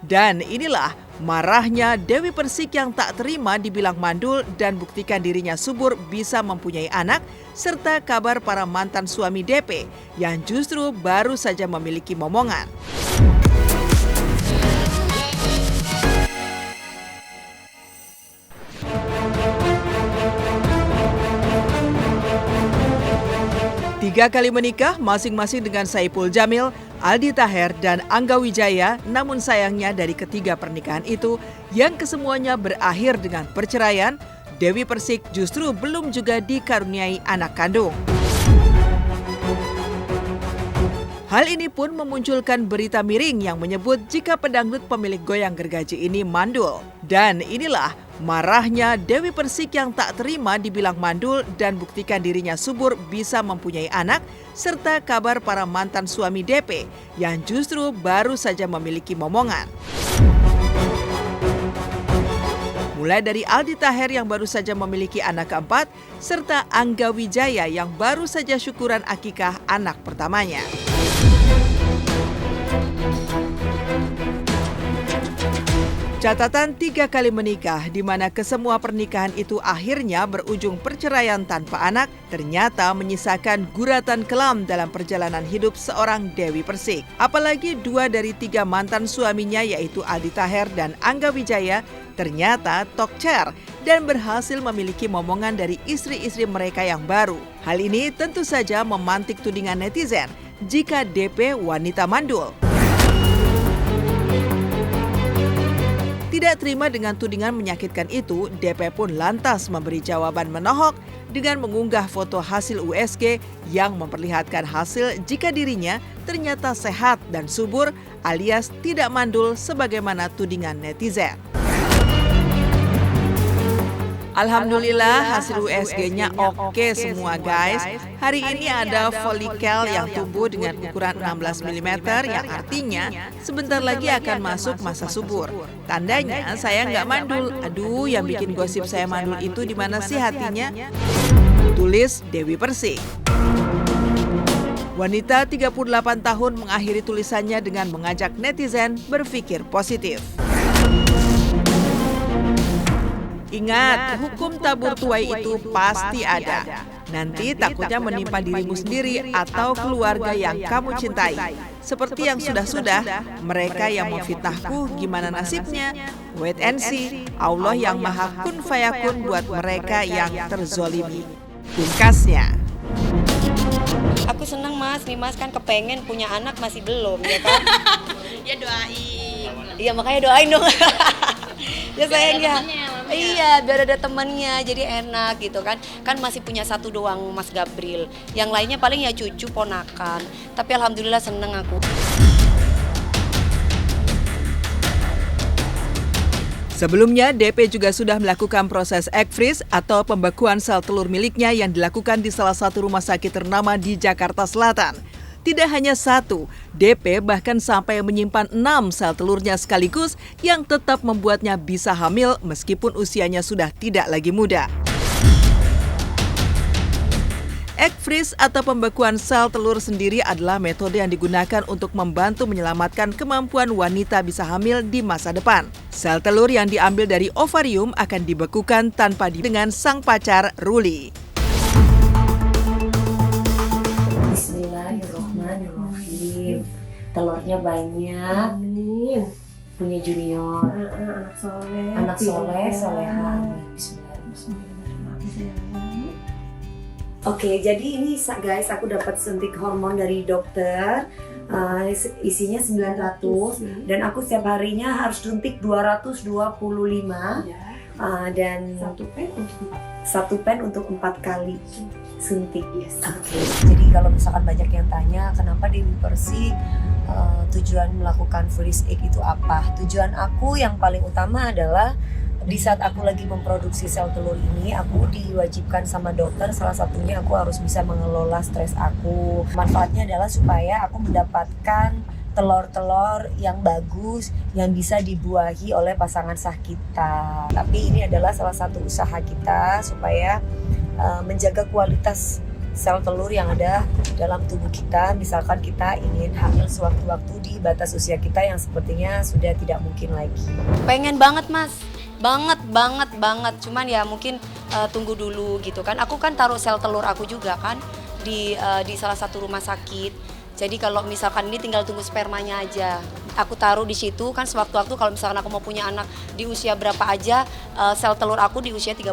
Dan inilah marahnya Dewi Persik yang tak terima dibilang mandul dan buktikan dirinya subur bisa mempunyai anak, serta kabar para mantan suami DP yang justru baru saja memiliki momongan. Tiga kali menikah masing-masing dengan Saipul Jamil, Aldi Taher, dan Angga Wijaya, namun sayangnya dari ketiga pernikahan itu yang kesemuanya berakhir dengan perceraian, Dewi Persik justru belum juga dikaruniai anak kandung. Hal ini pun memunculkan berita miring yang menyebut jika pedangdut pemilik goyang gergaji ini mandul. Dan inilah marahnya Dewi Persik yang tak terima dibilang mandul dan buktikan dirinya subur bisa mempunyai anak, serta kabar para mantan suami DP yang justru baru saja memiliki momongan. Mulai dari Aldi Taher yang baru saja memiliki anak keempat, serta Angga Wijaya yang baru saja syukuran akikah anak pertamanya. Catatan 3 kali menikah di mana kesemua pernikahan itu akhirnya berujung perceraian tanpa anak ternyata menyisakan guratan kelam dalam perjalanan hidup seorang Dewi Persik. Apalagi 2 dari 3 mantan suaminya yaitu Aldi Taher dan Angga Wijaya ternyata tokcer dan berhasil memiliki momongan dari istri-istri mereka yang baru. Hal ini tentu saja memantik tudingan netizen jika DP wanita mandul. Tidak terima dengan tudingan menyakitkan itu, DP pun lantas memberi jawaban menohok dengan mengunggah foto hasil USG yang memperlihatkan hasil jika dirinya ternyata sehat dan subur alias tidak mandul sebagaimana tudingan netizen. Alhamdulillah hasil USG-nya oke semua guys. Hari ini ada folikel yang tumbuh dengan ukuran 16 mm yang artinya sebentar lagi akan masuk masa subur. Tandanya saya nggak mandul. Aduh, yang bikin gosip saya mandul itu di mana sih hatinya? Tulis Dewi Persik. Wanita 38 tahun mengakhiri tulisannya dengan mengajak netizen berpikir positif. Ingat, hukum tabur tuai itu pasti ada. Nanti takutnya menimpa dirimu sendiri atau keluarga yang kamu cintai. Seperti yang sudah-sudah, mereka yang memfitnahku gimana nasibnya? Wait and see, Allah yang maha kun fayakun buat mereka yang terzolimi. Pungkasnya. Aku senang mas, nih mas kan kepengen punya anak masih belum ya kan? Ya doain. Iya makanya doain dong. Ya sayang ya. Iya, biar ada temannya, jadi enak gitu kan. Kan masih punya satu doang Mas Gabriel. Yang lainnya paling ya cucu, ponakan. Tapi alhamdulillah seneng aku. Sebelumnya, DP juga sudah melakukan proses egg freeze atau pembekuan sel telur miliknya yang dilakukan di salah satu rumah sakit ternama di Jakarta Selatan. Tidak hanya satu, DP bahkan sampai menyimpan 6 sel telurnya sekaligus yang tetap membuatnya bisa hamil meskipun usianya sudah tidak lagi muda. Egg freeze atau pembekuan sel telur sendiri adalah metode yang digunakan untuk membantu menyelamatkan kemampuan wanita bisa hamil di masa depan. Sel telur yang diambil dari ovarium akan dibekukan tanpa dengan sang pacar Ruli. Bismillahirrahmanirrahim. Telurnya banyak. Amin. Punya junior. Anak soleh, soleha. Bismillahirrahmanirrahim. Oke, jadi ini guys, aku dapat suntik hormon dari dokter. Isinya 900 dan aku setiap harinya harus suntik 225 dan satu pen untuk 4 kali suntik. Oke. Jadi kalau misalkan banyak yang tanya kenapa Dewi Persik tujuan melakukan freeze egg itu apa? Tujuan aku yang paling utama adalah di saat aku lagi memproduksi sel telur ini, aku diwajibkan sama dokter, salah satunya aku harus bisa mengelola stres aku. Manfaatnya adalah supaya aku mendapatkan telur-telur yang bagus, yang bisa dibuahi oleh pasangan sah kita. Tapi ini adalah salah satu usaha kita supaya menjaga kualitas sel telur yang ada dalam tubuh kita. Misalkan kita ingin hamil sewaktu-waktu di batas usia kita yang sepertinya sudah tidak mungkin lagi. Pengen banget Mas, banget. Cuman ya mungkin tunggu dulu gitu kan. Aku kan taruh sel telur aku juga kan di salah satu rumah sakit. Jadi kalau misalkan ini tinggal tunggu spermanya aja. Aku taruh di situ kan sewaktu-waktu kalau misalkan aku mau punya anak di usia berapa aja, sel telur aku di usia 37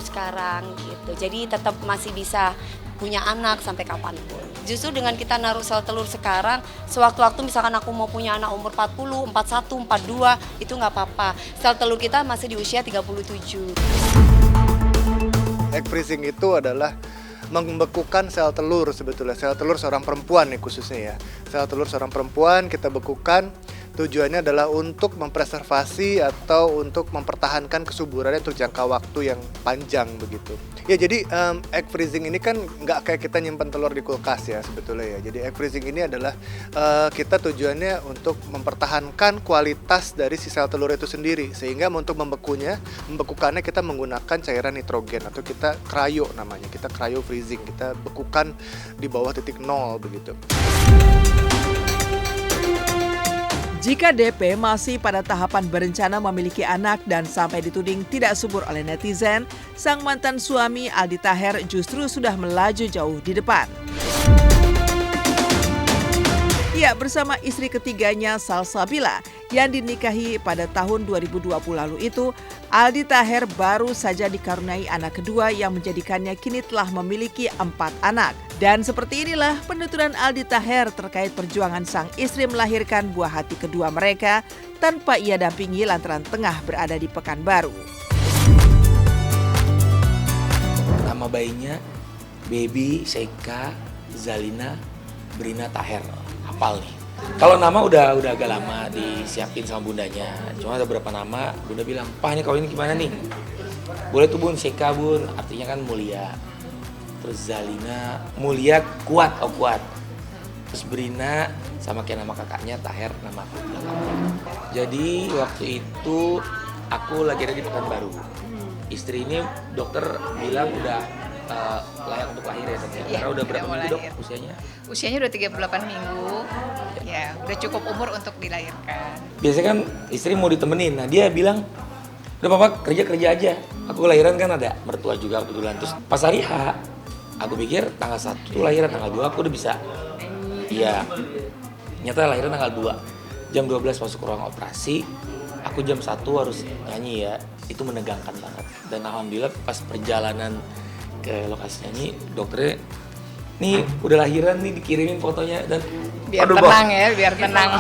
sekarang gitu. Jadi tetap masih bisa punya anak sampai kapanpun. Justru dengan kita naruh sel telur sekarang, sewaktu-waktu misalkan aku mau punya anak umur 40, 41, 42, itu nggak apa-apa. Sel telur kita masih di usia 37. Egg freezing itu adalah membekukan sel telur sebetulnya, sel telur seorang perempuan nih khususnya ya. Sel telur seorang perempuan kita bekukan, tujuannya adalah untuk mempreservasi atau untuk mempertahankan kesuburannya untuk jangka waktu yang panjang begitu. Ya jadi egg freezing ini kan nggak kayak kita nyimpan telur di kulkas ya sebetulnya ya. Jadi egg freezing ini adalah kita tujuannya untuk mempertahankan kualitas dari si sel telur itu sendiri. Sehingga untuk membekukannya kita menggunakan cairan nitrogen atau kita cryo namanya. Kita cryo freezing, kita bekukan di bawah titik nol begitu. Jika DP masih pada tahapan berencana memiliki anak dan sampai dituding tidak subur oleh netizen, sang mantan suami Aldi Taher justru sudah melaju jauh di depan. Ia bersama istri ketiganya Salsabila yang dinikahi pada tahun 2020 lalu itu, Aldi Taher baru saja dikaruniai anak kedua yang menjadikannya kini telah memiliki 4 anak. Dan seperti inilah penuturan Aldi Taher terkait perjuangan sang istri melahirkan buah hati kedua mereka tanpa ia dampingi lantaran tengah berada di Pekanbaru. Nama bayinya Baby Sheikha Zalina Brina Taher. Hafal nih. Kalau nama udah agak lama disiapin sama bundanya. Cuma ada beberapa nama, bunda bilang, "Pak, ini kawin gimana nih?" "Boleh tuh Bun, Sheikha Bun." Artinya kan mulia. Terus Zalina, mulia kuat, kuat. Terus Brina sama kayak nama kakaknya Taher, nama aku belakangnya. Jadi waktu itu aku lagi ada di Pekanbaru. Istri ini dokter bilang udah layak untuk lahir ya dok ya? Karena udah berapa minggu dok usianya? Usianya udah 38 minggu. Ya, udah cukup umur untuk dilahirkan. Biasanya kan istri mau ditemenin, nah dia bilang, "Udah papa kerja aja." Aku lahiran kan ada mertua juga kebetulan. Terus pas hari H, aku pikir tanggal 1 tuh lahiran, tanggal 2 aku udah bisa. Iya, nyata lahiran tanggal 2. Jam 12 masuk ke ruang operasi, aku jam 1 harus nyanyi ya. Itu menegangkan banget. Dan alhamdulillah pas perjalanan ke lokasi nyanyi, dokternya, "Nih udah lahiran nih, dikirimin fotonya." Dan Biar tenang ya, biar tenang.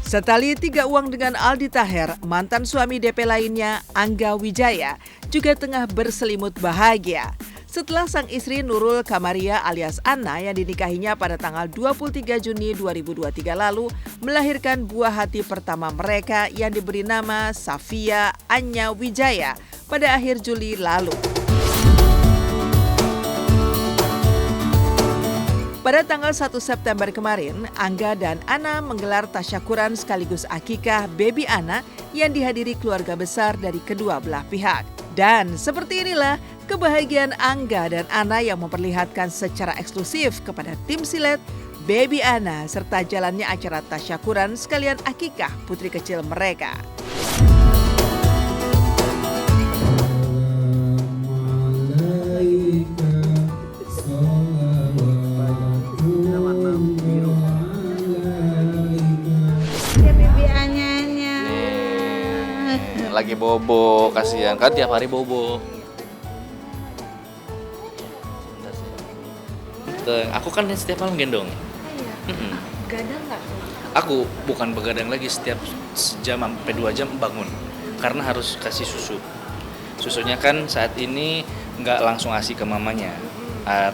Setali 3 uang dengan Aldi Taher, mantan suami DP lainnya, Angga Wijaya, juga tengah berselimut bahagia. Setelah sang istri Nurul Kamaria alias Anna yang dinikahinya pada tanggal 23 Juni 2023 lalu melahirkan buah hati pertama mereka yang diberi nama Safia Anya Wijaya pada akhir Juli lalu. Pada tanggal 1 September kemarin, Angga dan Ana menggelar tasyakuran sekaligus akikah baby Ana yang dihadiri keluarga besar dari kedua belah pihak. Dan seperti inilah kebahagiaan Angga dan Ana yang memperlihatkan secara eksklusif kepada tim silet, baby Ana serta jalannya acara tasyakuran sekalian akikah putri kecil mereka. Lagi bobo, kasihan kan tiap hari bobo. Aku kan setiap malam gendong. Iya. Gadang nggak? Aku bukan begadang lagi, setiap sejam sampai 2 jam bangun karena harus kasih susu. Susunya kan saat ini nggak langsung ASI ke mamanya,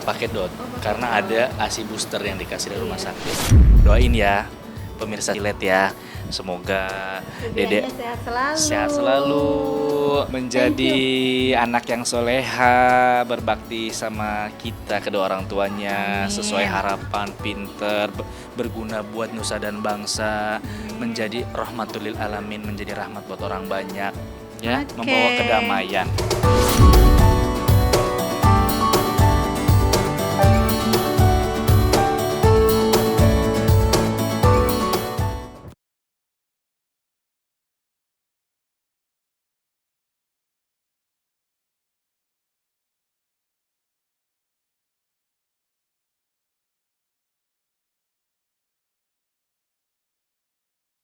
pakai dot karena ada ASI booster yang dikasih dari rumah sakit. Doain ya pemirsa silet ya. Semoga Dedek sehat selalu, menjadi anak yang soleha, berbakti sama kita kedua orang tuanya. Amin. Sesuai harapan, pinter, berguna buat nusa dan bangsa, menjadi rahmatul lil alamin, menjadi rahmat buat orang banyak. ya, Oke. membawa kedamaian.